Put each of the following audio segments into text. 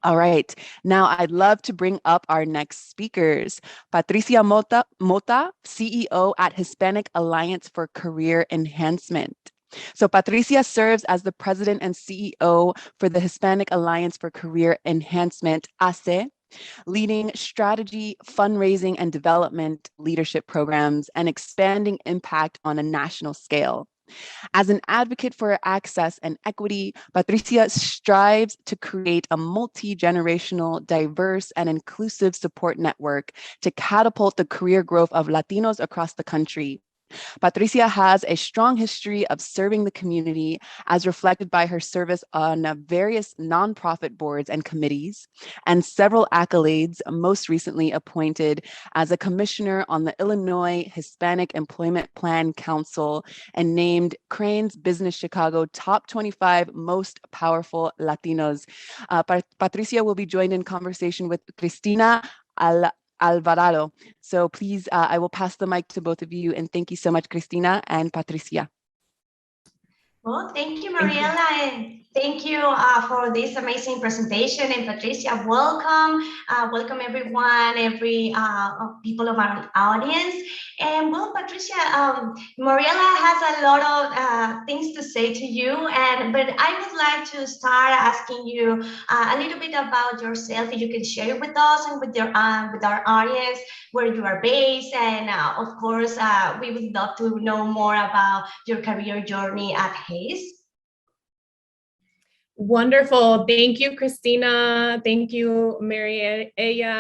All right, now I'd love to bring up our next speakers. Patricia Mota, CEO at Hispanic Alliance for Career Enhancement. So Patricia serves as the president and CEO for the Hispanic Alliance for Career Enhancement, HACE, leading strategy, fundraising, and development leadership programs and expanding impact on a national scale. As an advocate for access and equity, Patricia strives to create a multi-generational, diverse, and inclusive support network to catapult the career growth of Latinos across the country. Patricia has a strong history of serving the community as reflected by her service on various nonprofit boards and committees and several accolades, most recently appointed as a commissioner on the Illinois Hispanic Employment Plan Council and named Crain's Business Chicago Top 25 Most Powerful Latinos. Patricia will be joined in conversation with Cristina Alvarado. So please, I will pass the mic to both of you, and thank you so much, Cristina and Patricia. Well, thank you, Mariela, and thank you for this amazing presentation. And Patricia, welcome. Welcome everyone, every people of our audience. And well, Patricia, Mariela has a lot of things to say to you, but I would like to start asking you a little bit about yourself. If you can share with us and with our audience where you are based, and of course, we would love to know more about your career journey at HACE. Wonderful. Thank you, Cristina. Thank you, Mariella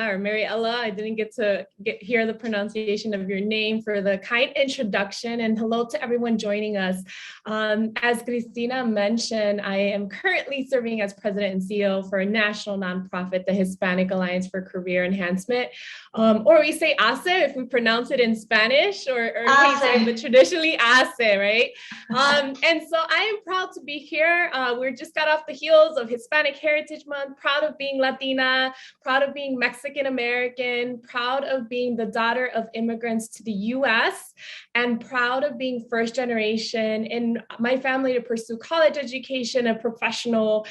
or Mariella. I didn't get to hear the pronunciation of your name, for the kind introduction, and hello to everyone joining us. As Cristina mentioned, I am currently serving as president and CEO for a national nonprofit, the Hispanic Alliance for Career Enhancement, or we say ACE if we pronounce it in Spanish, or HACE, but traditionally ACE, right? And so I am proud to be here. We just got off the heels of Hispanic Heritage Month, proud of being Latina, proud of being Mexican American, proud of being the daughter of immigrants to the US, and proud of being first generation in my family to pursue college education, a professional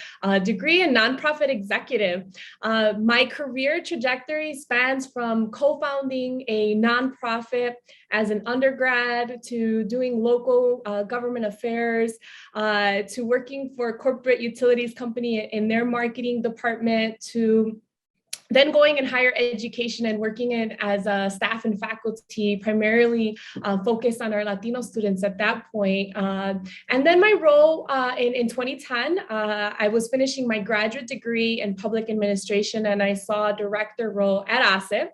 degree, and nonprofit executive. My career trajectory spans from co-founding a nonprofit as an undergrad, to doing local government affairs, to working for a corporate utilities company in their marketing department, to then going in higher education and working in as a staff and faculty, primarily focused on our Latino students at that point. And then my role in 2010, I was finishing my graduate degree in public administration, and I saw a director role at ACE.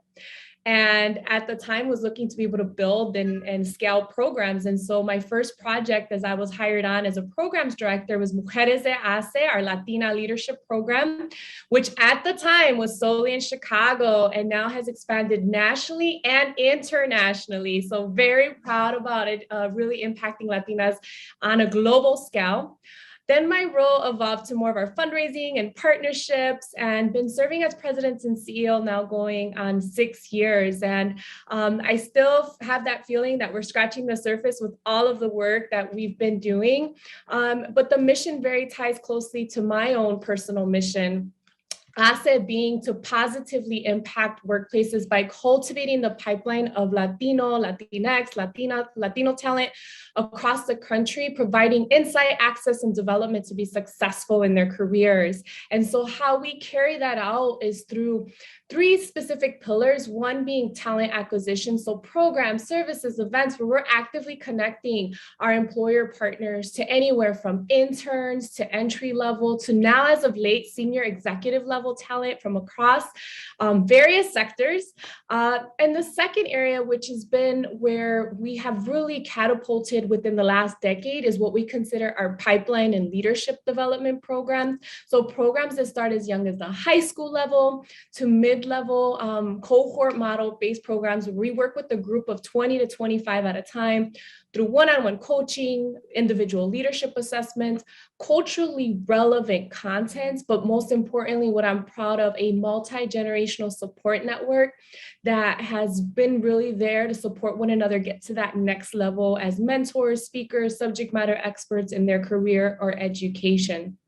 And at the time was looking to be able to build and scale programs. And so my first project, as I was hired on as a programs director, was Mujeres de ACE, our Latina leadership program, which at the time was solely in Chicago and now has expanded nationally and internationally. So very proud about it, really impacting Latinas on a global scale. Then my role evolved to more of our fundraising and partnerships, and been serving as president and CEO now going on 6 years. And I still have that feeling that we're scratching the surface with all of the work that we've been doing. But the mission very ties closely to my own personal mission. ACE being to positively impact workplaces by cultivating the pipeline of Latino, Latinx, Latino talent across the country, providing insight, access, and development to be successful in their careers. And so how we carry that out is through 3 specific pillars, one being talent acquisition, so programs, services, events, where we're actively connecting our employer partners to anywhere from interns to entry level to now, as of late, senior executive level talent from across various sectors. And the second area, which has been where we have really catapulted within the last decade, is what we consider our pipeline and leadership development programs. So programs that start as young as the high school level to mid-level cohort model-based programs, where we work with a group of 20 to 25 at a time through one-on-one coaching, individual leadership assessments, culturally relevant content, but most importantly, what I'm proud of, a multi-generational support network that has been really there to support one another get to that next level as mentors, speakers, subject matter experts in their career or education.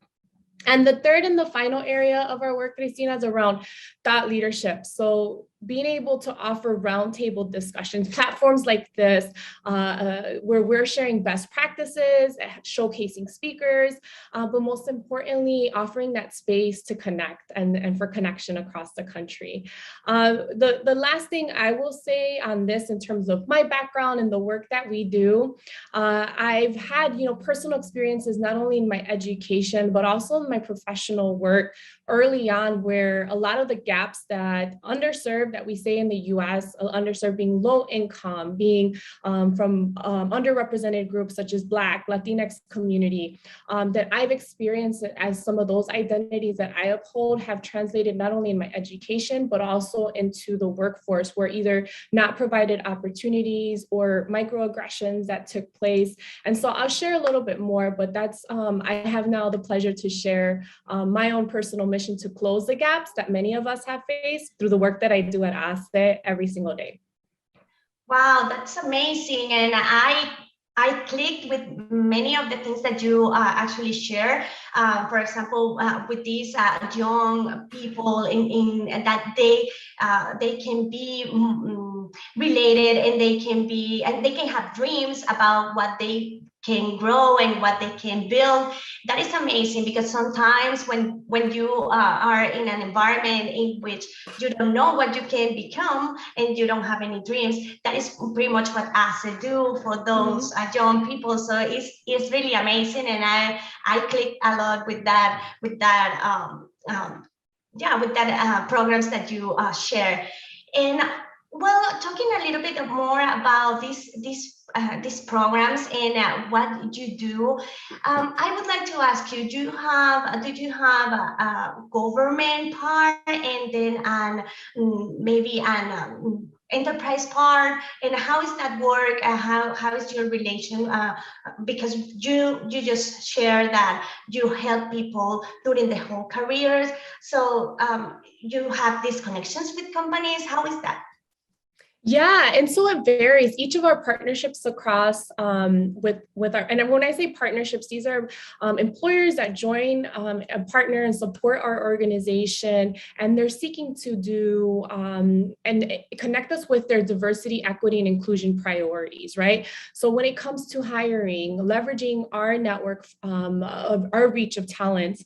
And the third and the final area of our work, Cristina, is around thought leadership. So being able to offer roundtable discussions, platforms like this, where we're sharing best practices, showcasing speakers, but most importantly, offering that space to connect and for connection across the country. The last thing I will say on this in terms of my background and the work that we do, I've had personal experiences not only in my education, but also in my professional work early on, where a lot of the gaps that underserved that we say in the US, underserved being low income, being from underrepresented groups such as Black, Latinx community, that I've experienced as some of those identities that I uphold have translated not only in my education, but also into the workforce, where either not provided opportunities or microaggressions that took place. And so I'll share a little bit more, but that's, I have now the pleasure to share my own personal mission to close the gaps that many of us have faced through the work that I do at ASTE every single day. Wow, that's amazing. And I clicked with many of the things that you actually share. For example, with these young people in that they can be related, and they can have dreams about what they can grow and what they can build. That is amazing, because sometimes when you are in an environment in which you don't know what you can become and you don't have any dreams, that is pretty much what ASE do for those young people. So it's really amazing, and I clicked a lot with that programs that you share. And well, talking a little bit more about these programs and what you do, I would like to ask you: do you have a government part, and then maybe an enterprise part, and how is that work? How is your relation? Because you just share that you help people during the whole careers, so you have these connections with companies. How is that? Yeah, and so it varies. Each of our partnerships across with our, and when I say partnerships, these are employers that join a partner and support our organization, and they're seeking to do and connect us with their diversity, equity, and inclusion priorities, right? So when it comes to hiring, leveraging our network of our reach of talents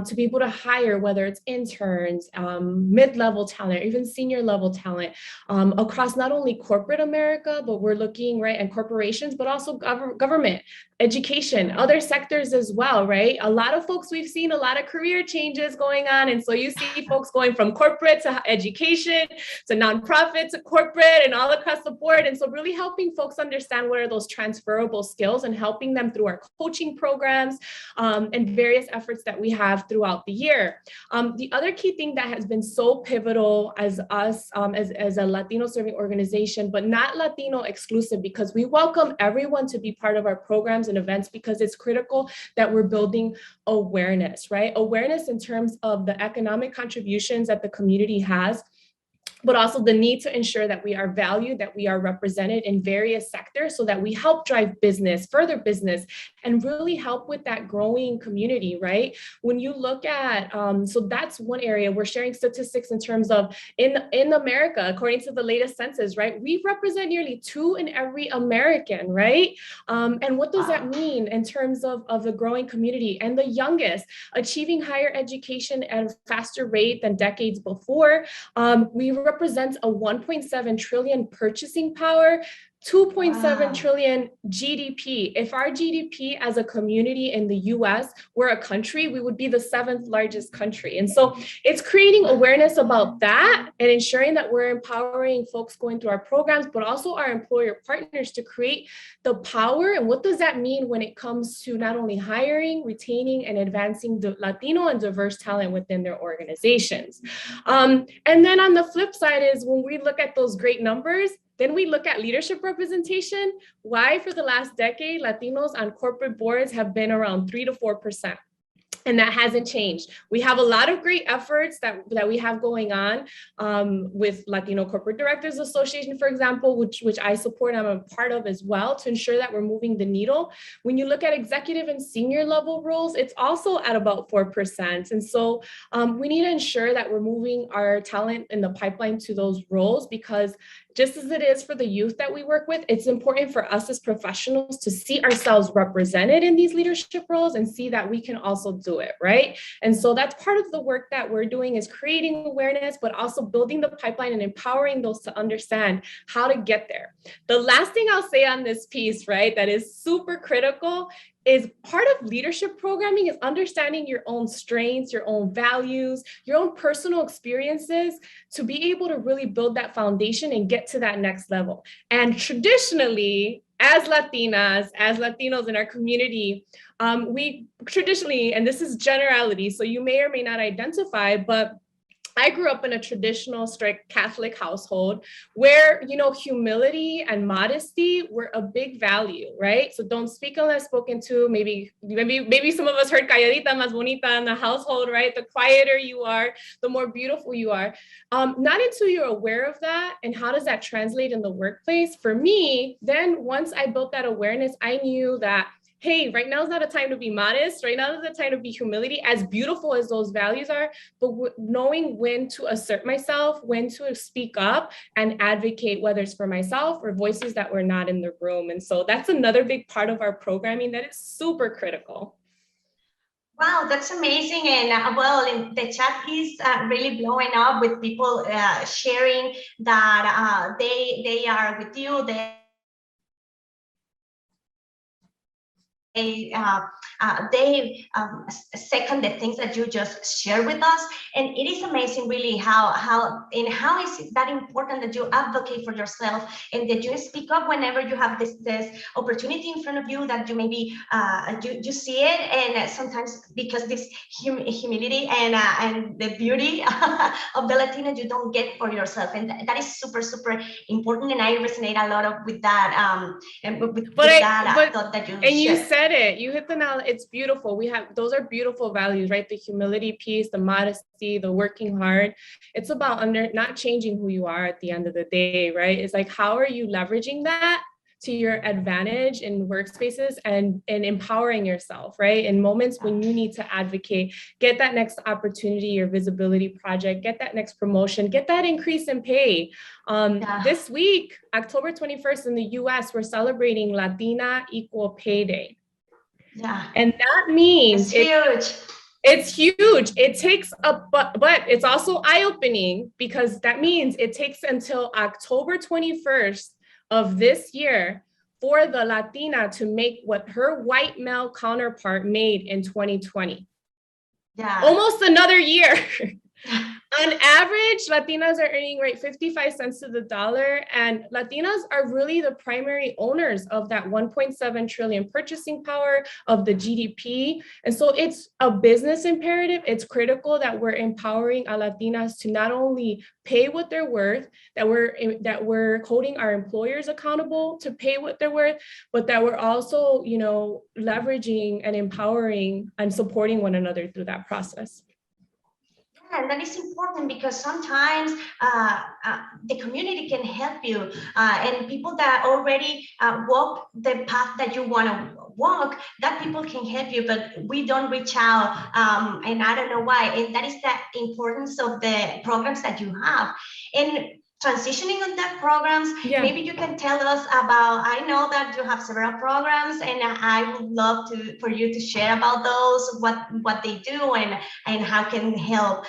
to be able to hire, whether it's interns, mid-level talent, or even senior level talent across not only corporate America, but we're looking, right, and corporations, but also government, education, other sectors as well, right? A lot of folks, we've seen a lot of career changes going on. And so you see folks going from corporate to education, to nonprofit, to corporate, and all across the board. And so really helping folks understand what are those transferable skills and helping them through our coaching programs and various efforts that we have throughout the year. The other key thing that has been so pivotal as us, as a Latino serving organization, but not Latino exclusive, because we welcome everyone to be part of our programs and events, because it's critical that we're building awareness, right? Awareness in terms of the economic contributions that the community has, but also the need to ensure that we are valued, that we are represented in various sectors, so that we help drive business, further business, and really help with that growing community, right? When you look at, so that's one area. We're sharing statistics in terms of in America, according to the latest census, right? We represent nearly 2 in every American, right? And what does that mean in terms of the growing community? And the youngest, achieving higher education at a faster rate than decades before. We represents a 1.7 trillion purchasing power, 2.7 trillion GDP. If our GDP as a community in the US were a country, we would be the 7th largest country. And so it's creating awareness about that and ensuring that we're empowering folks going through our programs, but also our employer partners to create the power. And what does that mean when it comes to not only hiring, retaining, and advancing the Latino and diverse talent within their organizations? And then on the flip side is when we look at those great numbers, then we look at leadership representation. Why for the last decade, Latinos on corporate boards have been around 3 to 4%. And that hasn't changed. We have a lot of great efforts that we have going on with Latino Corporate Directors Association, for example, which I support and I'm a part of as well, to ensure that we're moving the needle. When you look at executive and senior level roles, it's also at about 4%. And so we need to ensure that we're moving our talent in the pipeline to those roles, because just as it is for the youth that we work with, it's important for us as professionals to see ourselves represented in these leadership roles and see that we can also do it, right? And so that's part of the work that we're doing, is creating awareness, but also building the pipeline and empowering those to understand how to get there. The last thing I'll say on this piece, right, that is super critical, is part of leadership programming is understanding your own strengths, your own values, your own personal experiences, to be able to really build that foundation and get to that next level. And traditionally, as Latinas, as Latinos in our community, we traditionally, and this is generality, so you may or may not identify, but I grew up in a traditional, strict Catholic household where, you know, humility and modesty were a big value, right? So don't speak unless spoken to. Maybe some of us heard calladita más bonita in the household, right? The quieter you are, the more beautiful you are. Not until you're aware of that and how does that translate in the workplace. For me, then once I built that awareness, I knew that, hey, right now is not a time to be modest. Right now is a time to be humility, as beautiful as those values are, but knowing when to assert myself, when to speak up and advocate, whether it's for myself or voices that were not in the room. And so that's another big part of our programming that is super critical. Wow, that's amazing. And well, in the chat is really blowing up with people sharing that they are with you. They second the things that you just shared with us, and it is amazing really how is it that important that you advocate for yourself and that you speak up whenever you have this opportunity in front of you, that you maybe you see it, and sometimes because this humility and the beauty of the Latina you don't get for yourself, and that is super important, and I resonate a lot with that thought that you shared. You said it, you hit the nail. It's beautiful. We have, those are beautiful values, right? The humility piece, the modesty, the working hard. It's about not changing who you are at the end of the day, right? It's like, how are you leveraging that to your advantage in workspaces and empowering yourself, right? In moments when you need to advocate, get that next opportunity or visibility project, get that next promotion, get that increase in pay. This week, October 21st in the US, we're celebrating Latina Equal Pay Day. Yeah. And that means it's huge. It takes but it's also eye-opening, because that means it takes until October 21st of this year for the Latina to make what her white male counterpart made in 2020. Yeah. Almost another year. On average, Latinas are earning 55 cents to the dollar, and Latinas are really the primary owners of that 1.7 trillion purchasing power of the GDP. And so it's a business imperative. It's critical that we're empowering our Latinas to not only pay what they're worth, that we're holding our employers accountable to pay what they're worth, but that we're also, you know, leveraging and empowering and supporting one another through that process. And that is important, because sometimes the community can help you, and people that already walk the path that you want to walk, that people can help you, but we don't reach out, and I don't know why. And that is the importance of the programs that you have. And transitioning on that programs, maybe you can tell us about, I know that you have several programs, and I would love for you to share about those, what they do and how can help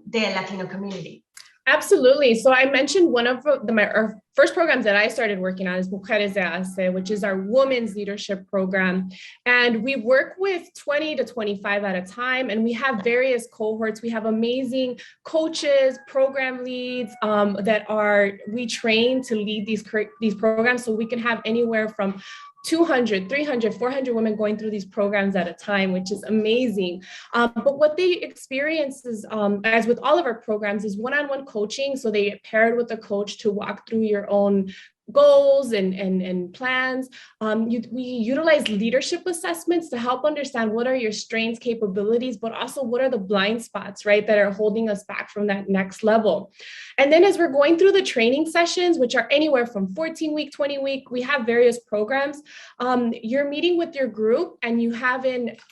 the Latino community. Absolutely. So I mentioned one of our first programs that I started working on is Mujeres de HACE, which is our women's leadership program. And we work with 20 to 25 at a time, and we have various cohorts. We have amazing coaches, program leads that we train to lead these programs, so we can have anywhere from 200, 300, 400 women going through these programs at a time, which is amazing. But what they experience is, as with all of our programs, is one-on-one coaching. So they get paired with a coach to walk through your own goals and plans. We utilize leadership assessments to help understand what are your strengths, capabilities, but also what are the blind spots, right, that are holding us back from that next level. And then as we're going through the training sessions, which are anywhere from 14-week, 20-week, we have various programs. You're meeting with your group and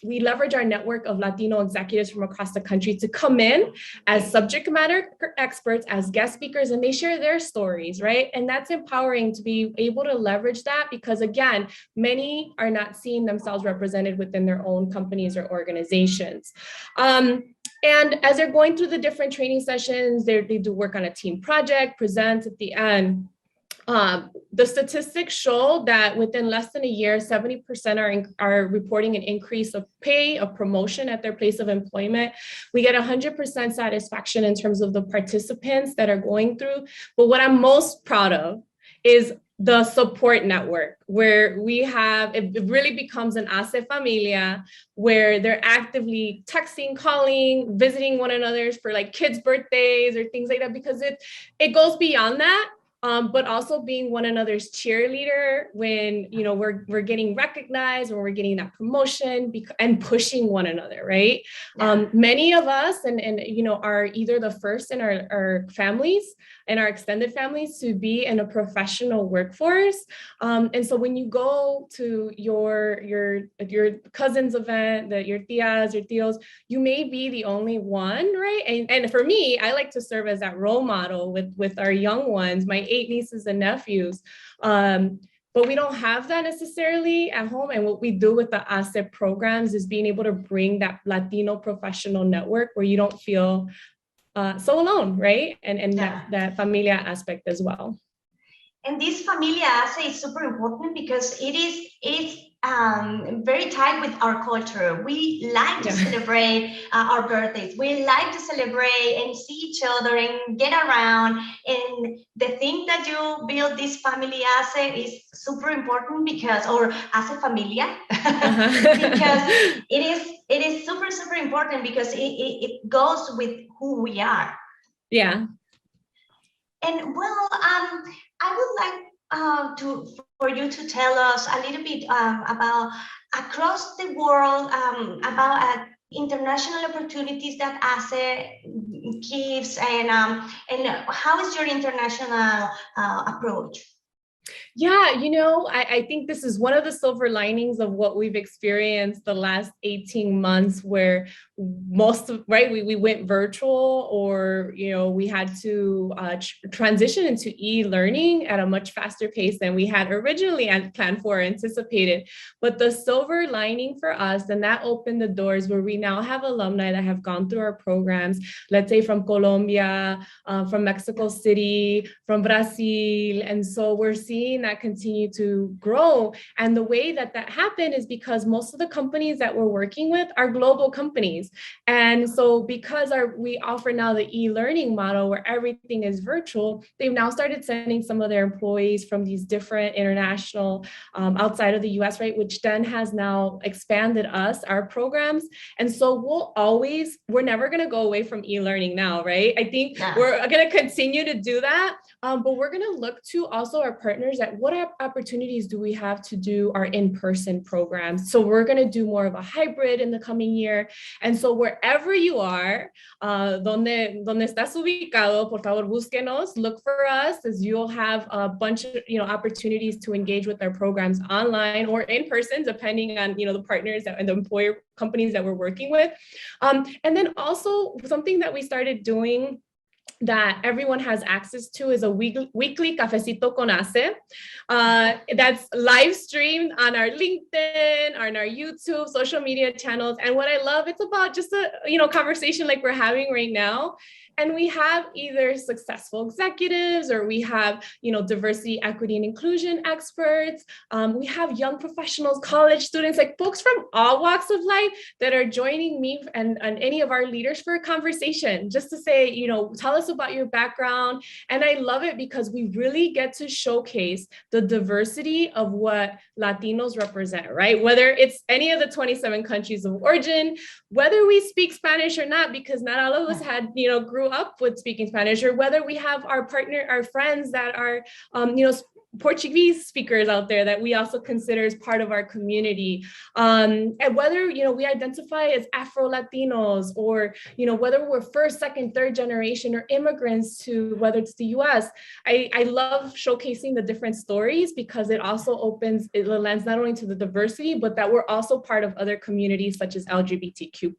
we leverage our network of Latino executives from across the country to come in as subject matter experts, as guest speakers, and they share their stories, right? And that's empowering to be able to leverage that because, again, many are not seeing themselves represented within their own companies or organizations. And as they're going through the different training sessions, they do work on a team project, present at the end. The statistics show that within less than a year, 70% are reporting an increase of pay, of promotion at their place of employment. We get 100% satisfaction in terms of the participants that are going through. But what I'm most proud of is the support network, where it really becomes an hace familia, where they're actively texting, calling, visiting one another for like kids' birthdays or things like that, because it goes beyond that. But also being one another's cheerleader when, you know, we're getting recognized, when we're getting that promotion and pushing one another, right? Yeah. Many of us and you know, are either the first in our families and our extended families to be in a professional workforce. And so when you go to your cousin's event, your tias, your tios, you may be the only one, right? And for me, I like to serve as that role model with our young ones, my 8 nieces and nephews. But we don't have that necessarily at home. And what we do with the ASEP programs is being able to bring that Latino professional network where you don't feel so alone, right? And yeah. that familia aspect as well. And this familia ASE is super important because it's very tied with our culture. We like to celebrate our birthdays. We like to celebrate and see each other and get around. And the thing that you build this family ASE is super important because, or ASE familia, because it is super, super important because it goes with who we are. Yeah. And well, I would like for you to tell us a little bit about across the world, about international opportunities that ASE gives, and how is your international approach? Yeah, you know, I think this is one of the silver linings of what we've experienced the last 18 months, where we went virtual, or, you know, we had to transition into e-learning at a much faster pace than we had originally planned for or anticipated. But the silver lining for us, and that opened the doors where we now have alumni that have gone through our programs, let's say from Colombia, from Mexico City, from Brazil. And so we're seeing that continue to grow. And the way that happened is because most of the companies that we're working with are global companies. And so because we offer now the e-learning model where everything is virtual, they've now started sending some of their employees from these different international outside of the US, right? Which then has now expanded our programs. And so we're never going to go away from e-learning now, right? I think we're going to continue to do that. But we're going to look to also our partners at what opportunities do we have to do our in-person programs. So we're going to do more of a hybrid in the coming year. And so wherever you are, donde estás ubicado, por favor, búsquenos, look for us, as you'll have a bunch of, you know, opportunities to engage with our programs online or in person, depending on, you know, the partners and the employer companies that we're working with. And then also something that we started doing that everyone has access to is a weekly cafecito con ASE. That's live streamed on our LinkedIn, on our YouTube, social media channels. And what I love, it's about just a, you know, conversation like we're having right now. And we have either successful executives, or we have, you know, diversity, equity, and inclusion experts. We have young professionals, college students, like folks from all walks of life that are joining me and any of our leaders for a conversation, just to say, you know, tell us about your background. And I love it because we really get to showcase the diversity of what Latinos represent, right? Whether it's any of the 27 countries of origin, whether we speak Spanish or not, because not all of us had, you know, grew up with speaking Spanish, or whether we have our friends that are, you know, Portuguese speakers out there that we also consider as part of our community. And whether, we identify as Afro-Latinos, or, whether we're first, second, third generation or immigrants to whether it's the US, I love showcasing the different stories, because it also opens the lens not only to the diversity, but that we're also part of other communities such as LGBTQ+,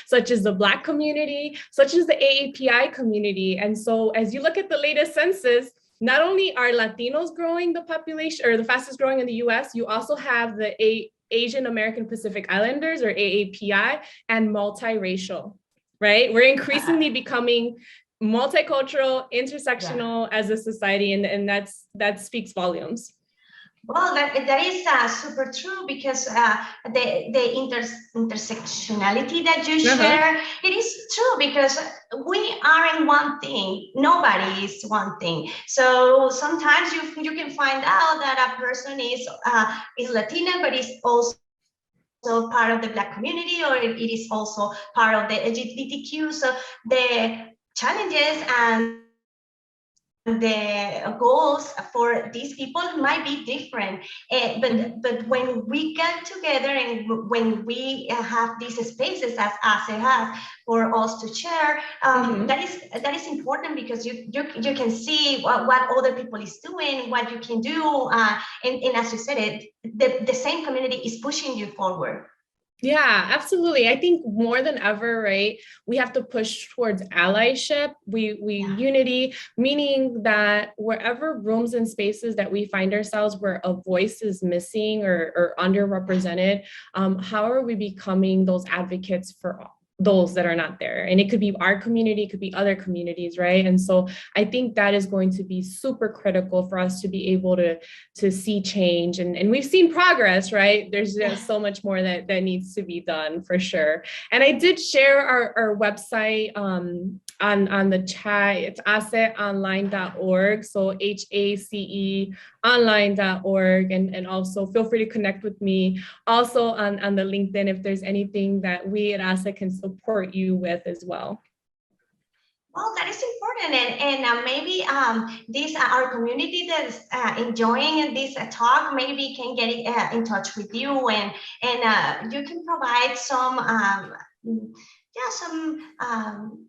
such as the Black community, such as the AAPI community. And so as you look at the latest census, not only are Latinos growing the population, or the fastest growing in the US, you also have the Asian American Pacific Islanders, or AAPI, and multiracial, right? We're increasingly becoming multicultural, intersectional as a society, and that speaks volumes. Well, that is super true, because the intersectionality that you share, it is true, because we aren't one thing. Nobody is one thing. So sometimes you can find out that a person is Latina, but is also part of the Black community, or it is also part of the LGBTQ. So the challenges and the goals for these people might be different, but when we get together and when we have these spaces as ACE has for us to share, that is important, because you can see what other people is doing, what you can do, and as you said, the same community is pushing you forward. Yeah, absolutely. I think more than ever, right, we have to push towards allyship, unity, meaning that wherever rooms and spaces that we find ourselves where a voice is missing or underrepresented, how are we becoming those advocates for those that are not there? And it could be our community, it could be other communities, right? And so I think that is going to be super critical for us to be able to see change. And we've seen progress, right? There's so much more that needs to be done, for sure. And I did share our website on the chat. It's aceonline.org. So HACE online.org, and also feel free to connect with me also on the LinkedIn if there's anything that we at ACE can support you with as well. Well, that is important, and maybe this our community that is enjoying this talk maybe can get in touch with you, and you can provide some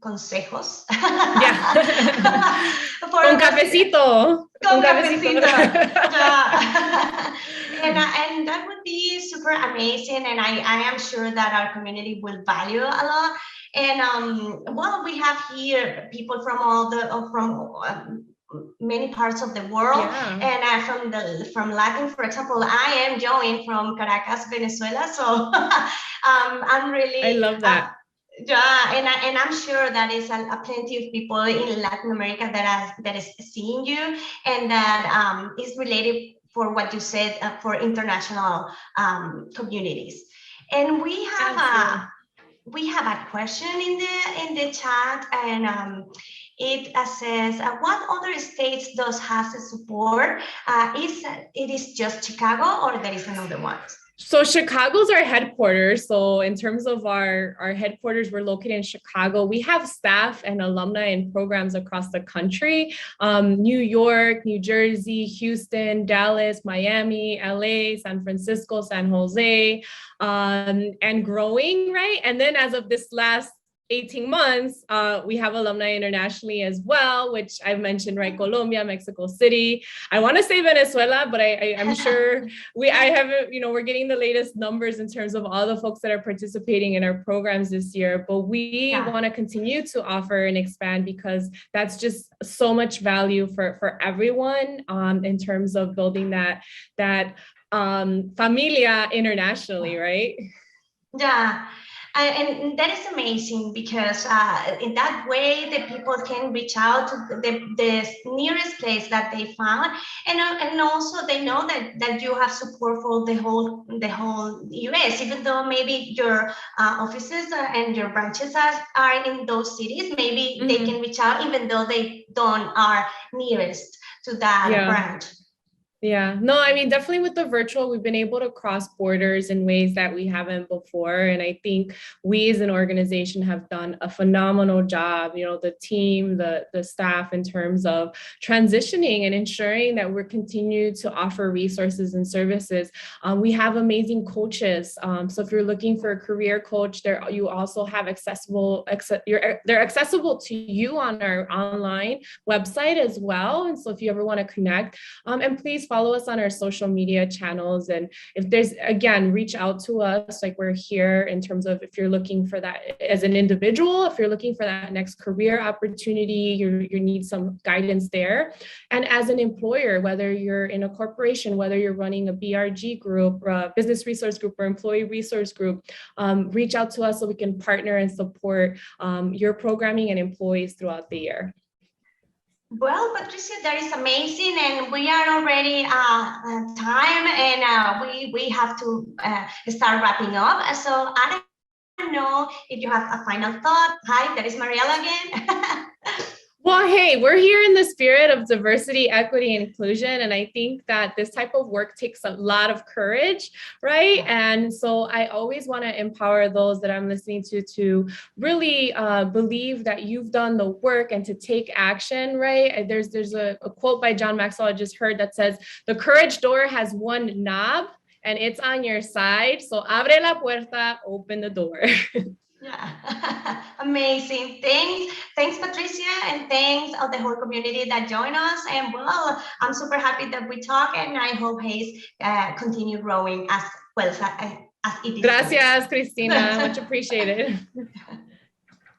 consejos. Un cafecito. Un cafecito. And that would be super amazing, and I am sure that our community will value a lot. And well, we have here people from many parts of the world, and from Latin, for example, I am joined from Caracas, Venezuela, so I'm really, I love that. Yeah, and I'm sure that is a plenty of people in Latin America that is seeing you, and that is related for what you said for international communities. And we have a question in the chat, and it says, what other states does HACE support? It is just Chicago, or there is another one? So Chicago's our headquarters. So in terms of our headquarters, we're located in Chicago. We have staff and alumni and programs across the country, New York, New Jersey, Houston, Dallas, Miami, LA, San Francisco, San Jose, and growing, right? And then as of this last 18 months, we have alumni internationally as well, which I've mentioned, right? Colombia, Mexico City. I want to say Venezuela, but I'm sure we're getting the latest numbers in terms of all the folks that are participating in our programs this year. But we want to continue to offer and expand, because that's just so much value for everyone in terms of building that familia internationally, right? Yeah. And that is amazing, because in that way the people can reach out to the nearest place that they found, and also they know that you have support for the whole US, even though maybe your offices and your branches are in those cities. Maybe they can reach out even though they don't are nearest to that branch. Yeah, no, I mean, definitely with the virtual, we've been able to cross borders in ways that we haven't before. And I think we as an organization have done a phenomenal job, you know, the team, the staff, in terms of transitioning and ensuring that we're continuing to offer resources and services. We have amazing coaches. So if you're looking for a career coach, there you also have they're accessible to you on our online website as well. And so if you ever want to connect, and please follow us on our social media channels. And if there's, again, reach out to us. Like, we're here in terms of if you're looking for that as an individual, if you're looking for that next career opportunity, you need some guidance there. And as an employer, whether you're in a corporation, whether you're running a BRG group, business resource group, or employee resource group, reach out to us so we can partner and support your programming and employees throughout the year. Well, Patricia, that is amazing, and we are already time, and we have to start wrapping up. So I don't know if you have a final thought. Hi, that is Mariela again. Well, hey, we're here in the spirit of diversity, equity, and inclusion. And I think that this type of work takes a lot of courage, right? And so I always want to empower those that I'm listening to really believe that you've done the work and to take action, right? There's a quote by John Maxwell I just heard that says, the courage door has one knob and it's on your side. So abre la puerta, open the door. Yeah, amazing. Thanks, Patricia, and thanks of the whole community that joined us. And well, I'm super happy that we talk, and I hope HACE continue growing as well as it is. Gracias, Cristina. Much appreciated.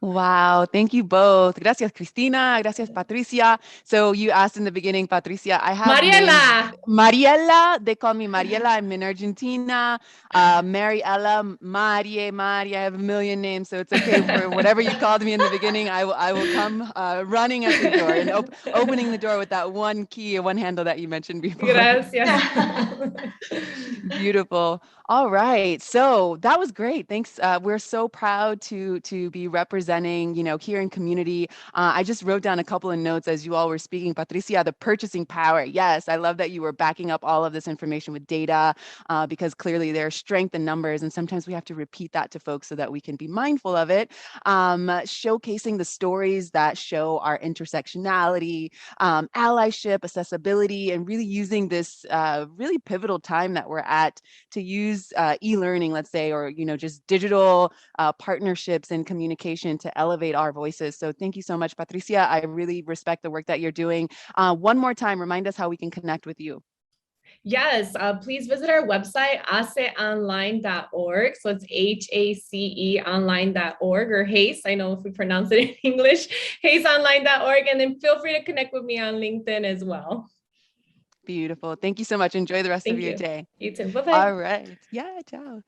Wow, thank you both. Gracias, Cristina. Gracias, Patricia. So you asked in the beginning, Patricia, I have Mariela. names. Mariela, they call me Mariela. I'm in Argentina. Mariela, Marie. I have a million names, so it's okay for whatever you called me in the beginning. I will come running at the door and opening the door with that one key and one handle that you mentioned before. Gracias. Beautiful. All right. So that was great. Thanks. We're so proud to be representing, here in community. I just wrote down a couple of notes as you all were speaking. Patricia, the purchasing power. Yes, I love that you were backing up all of this information with data, because clearly there's strength in numbers. And sometimes we have to repeat that to folks so that we can be mindful of it. Showcasing the stories that show our intersectionality, allyship, accessibility, and really using this really pivotal time that we're at to use e-learning, let's say, or just digital partnerships and communication to elevate our voices. So thank you so much, Patricia. I really respect the work that you're doing. One more time, remind us how we can connect with you. Yes, please visit our website, haceonline.org. So it's HACE online.org, or HACE. I know if we pronounce it in English, haceonline.org. And then feel free to connect with me on LinkedIn as well. Beautiful. Thank you so much. Enjoy the rest of your day. You too. Bye-bye. All right. Yeah, ciao.